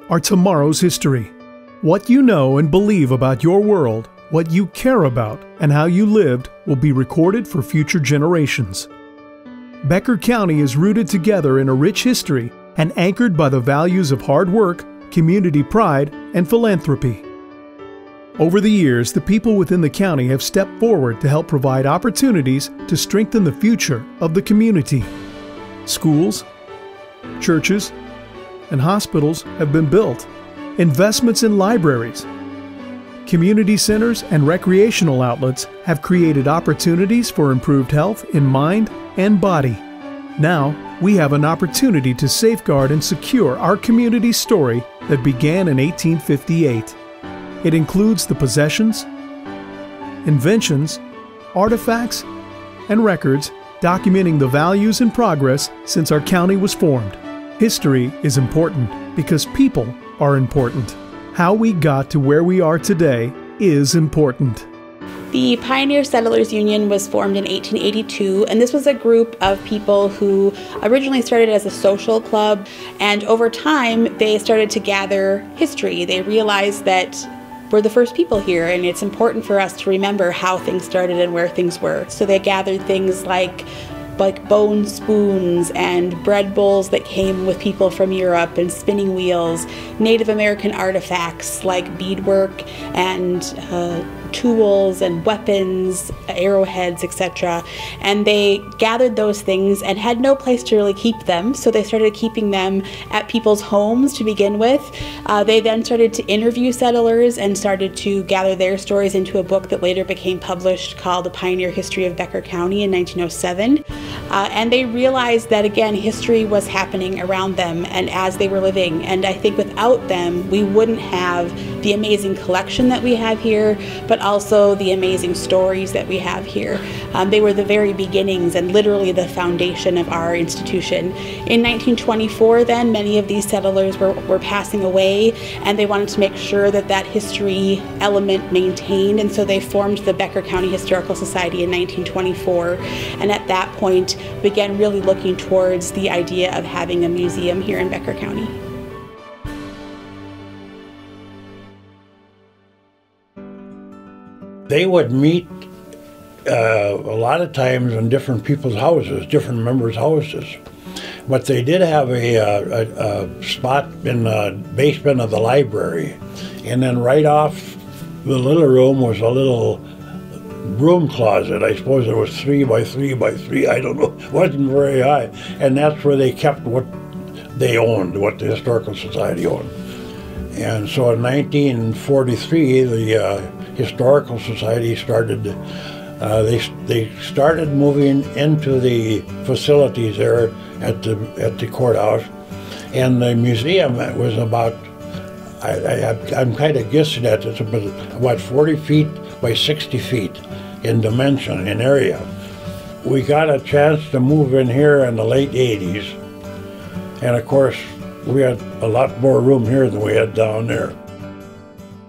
are tomorrow's history. What you know and believe about your world, what you care about, and how you lived will be recorded for future generations. Becker County is rooted together in a rich history and anchored by the values of hard work, community pride, and philanthropy. Over the years, the people within the county have stepped forward to help provide opportunities to strengthen the future of the community. Schools, churches, and hospitals have been built. Investments in libraries, community centers, and recreational outlets have created opportunities for improved health in mind and body. Now, we have an opportunity to safeguard and secure our community's story that began in 1858. It includes the possessions, inventions, artifacts, and records documenting the values and progress since our county was formed. History is important because people are important. How we got to where we are today is important. The Pioneer Settlers Union was formed in 1882, and this was a group of people who originally started as a social club, and over time they started to gather history. They realized that we're the first people here, and it's important for us to remember how things started and where things were. So they gathered things like bone spoons and bread bowls that came with people from Europe, and spinning wheels, Native American artifacts like beadwork and tools and weapons, arrowheads, etc. And they gathered those things and had no place to really keep them, so they started keeping them at people's homes to begin with. They then started to interview settlers and started to gather their stories into a book that later became published called The Pioneer History of Becker County in 1907. And they realized that, again, history was happening around them and as they were living. And I think without them, we wouldn't have the amazing collection that we have here, but also the amazing stories that we have here. They were the very beginnings and literally the foundation of our institution. In 1924, then, many of these settlers were passing away, and they wanted to make sure that that history element maintained, and so they formed the Becker County Historical Society in 1924, and at that point began really looking towards the idea of having a museum here in Becker County. They would meet a lot of times in different people's houses, different members' houses. But they did have a spot in the basement of the library. And then right off the little room was a little broom closet. I suppose it was 3 by 3 by 3, I don't know. It wasn't very high. And that's where they kept what they owned, what the Historical Society owned. And so in 1943, the Historical Society started, they started moving into the facilities there at the courthouse. And the museum was about, I'm kind of guessing at it's about 40 feet by 60 feet in dimension, in area. We got a chance to move in here in the late 80s. And of course, we had a lot more room here than we had down there.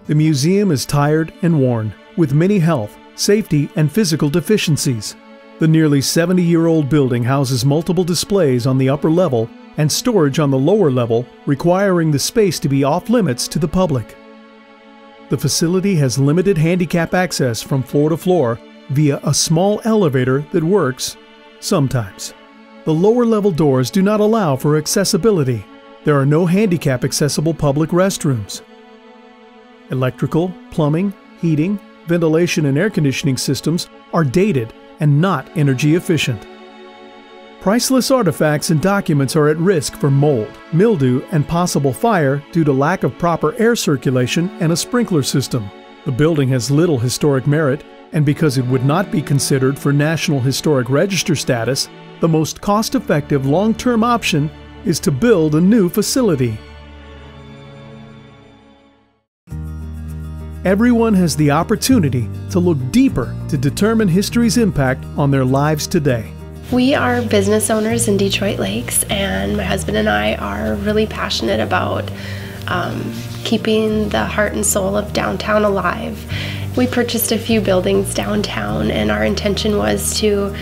The museum is tired and worn, with many health, safety, and physical deficiencies. The nearly 70-year-old building houses multiple displays on the upper level and storage on the lower level, requiring the space to be off-limits to the public. The facility has limited handicap access from floor to floor via a small elevator that works sometimes. The lower-level doors do not allow for accessibility. There are no handicap-accessible public restrooms. Electrical, plumbing, heating, ventilation, and air conditioning systems are dated and not energy efficient. Priceless artifacts and documents are at risk for mold, mildew, and possible fire due to lack of proper air circulation and a sprinkler system. The building has little historic merit, and because it would not be considered for National Historic Register status, the most cost-effective long-term option is to build a new facility. Everyone has the opportunity to look deeper to determine history's impact on their lives today. We are business owners in Detroit Lakes, and my husband and I are really passionate about keeping the heart and soul of downtown alive. We purchased a few buildings downtown, and our intention was to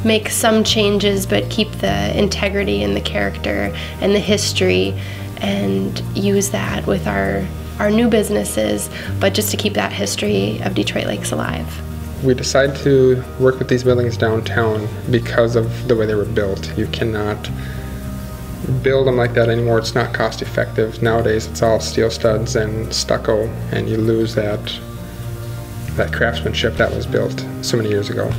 make some changes but keep the integrity and the character and the history and use that with our new businesses, but just to keep that history of Detroit Lakes alive. We decided to work with these buildings downtown because of the way they were built. You cannot build them like that anymore. It's not cost effective. Nowadays it's all steel studs and stucco, and you lose that craftsmanship that was built so many years ago.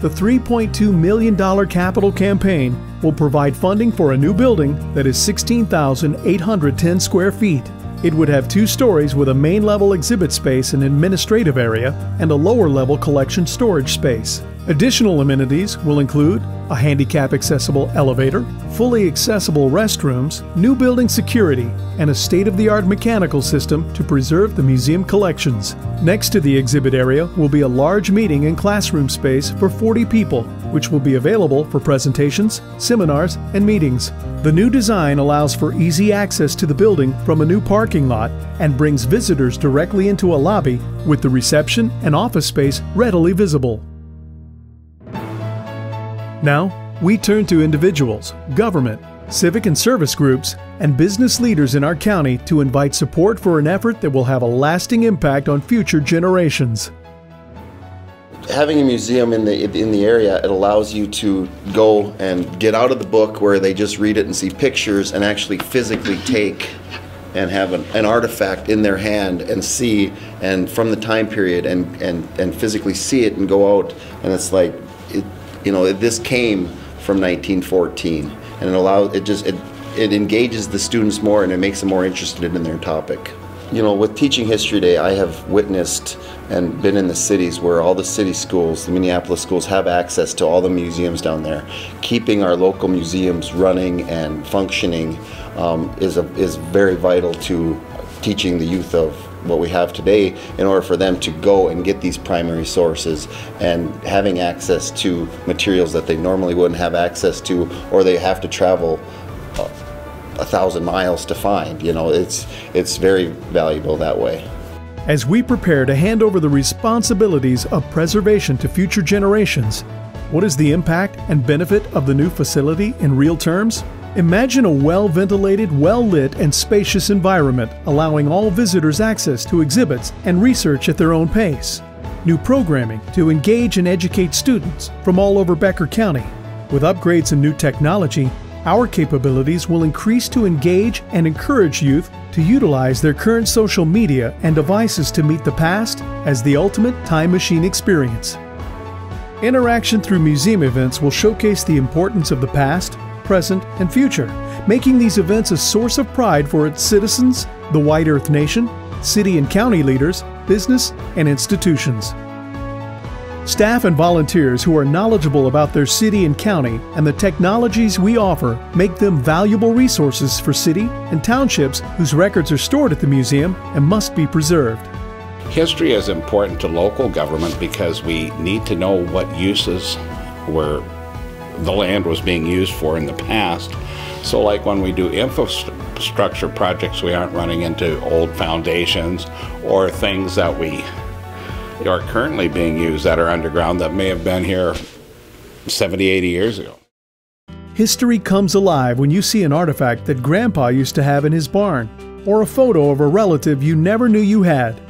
The $3.2 million capital campaign will provide funding for a new building that is 16,810 square feet. It would have 2 stories with a main level exhibit space and administrative area and a lower level collection storage space. Additional amenities will include a handicap accessible elevator, fully accessible restrooms, new building security, and a state-of-the-art mechanical system to preserve the museum collections. Next to the exhibit area will be a large meeting and classroom space for 40 people, which will be available for presentations, seminars, and meetings. The new design allows for easy access to the building from a new parking lot and brings visitors directly into a lobby with the reception and office space readily visible. Now, we turn to individuals, government, civic and service groups, and business leaders in our county to invite support for an effort that will have a lasting impact on future generations. Having a museum in the area, it allows you to go and get out of the book where they just read it and see pictures and actually physically take and have an artifact in their hand and see, and from the time period and physically see it and go out, and it's like, this came from 1914, and it engages the students more, and it makes them more interested in their topic. With Teaching History Day, I have witnessed and been in the cities where all the city schools, the Minneapolis schools, have access to all the museums down there. Keeping our local museums running and functioning is very vital to teaching the youth of what we have today, in order for them to go and get these primary sources and having access to materials that they normally wouldn't have access to, or they have to travel 1,000 miles to find. It's very valuable that way. As we prepare to hand over the responsibilities of preservation to future generations, what is the impact and benefit of the new facility in real terms? Imagine a well-ventilated, well-lit, and spacious environment, allowing all visitors access to exhibits and research at their own pace. New programming to engage and educate students from all over Becker County. With upgrades and new technology, our capabilities will increase to engage and encourage youth to utilize their current social media and devices to meet the past as the ultimate time machine experience. Interaction through museum events will showcase the importance of the past, present, and future, making these events a source of pride for its citizens, the White Earth Nation, city and county leaders, business, and institutions. Staff and volunteers who are knowledgeable about their city and county and the technologies we offer make them valuable resources for city and townships whose records are stored at the museum and must be preserved. History is important to local government because we need to know what uses were the land was being used for in the past. So like when we do infrastructure projects, we aren't running into old foundations or things that are currently being used that are underground that may have been here 70, 80 years ago. History comes alive when you see an artifact that Grandpa used to have in his barn, or a photo of a relative you never knew you had,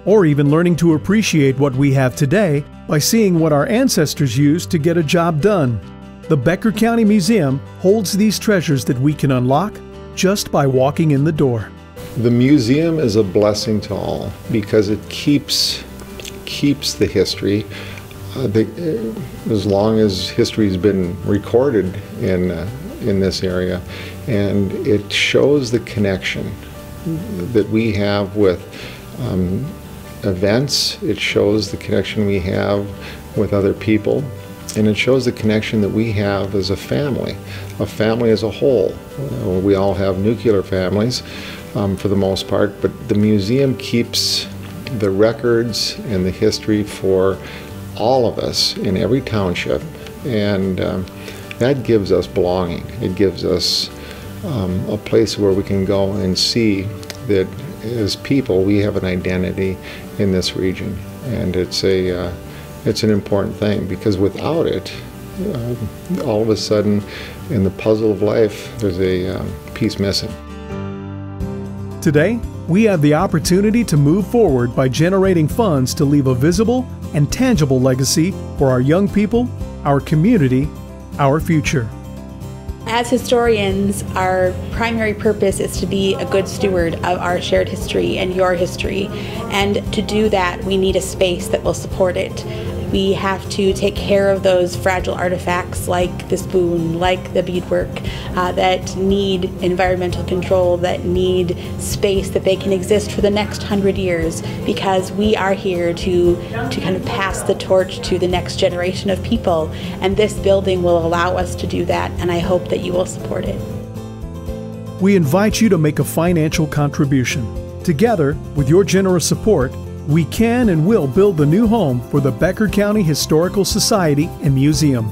or even learning to appreciate what we have today by seeing what our ancestors used to get a job done. The Becker County Museum holds these treasures that we can unlock just by walking in the door. The museum is a blessing to all because it keeps the history. As long as history's been recorded in this area, and it shows the connection that we have with events. It shows the connection we have with other people, and it shows the connection that we have as a family as a whole. We all have nuclear families for the most part, but the museum keeps the records and the history for all of us in every township, and that gives us belonging. It gives us a place where we can go and see that as people we have an identity in this region, and it's an important thing, because without it all of a sudden in the puzzle of life, there's a piece missing. Today, we have the opportunity to move forward by generating funds to leave a visible and tangible legacy for our young people, our community, our future. As historians, our primary purpose is to be a good steward of our shared history and your history. And to do that, we need a space that will support it. We have to take care of those fragile artifacts like the spoon, like the beadwork, that need environmental control, that need space that they can exist for the next 100 years, because we are here to kind of pass the torch to the next generation of people. And this building will allow us to do that, and I hope that you will support it. We invite you to make a financial contribution. Together, with your generous support, we can and will build the new home for the Becker County Historical Society and Museum.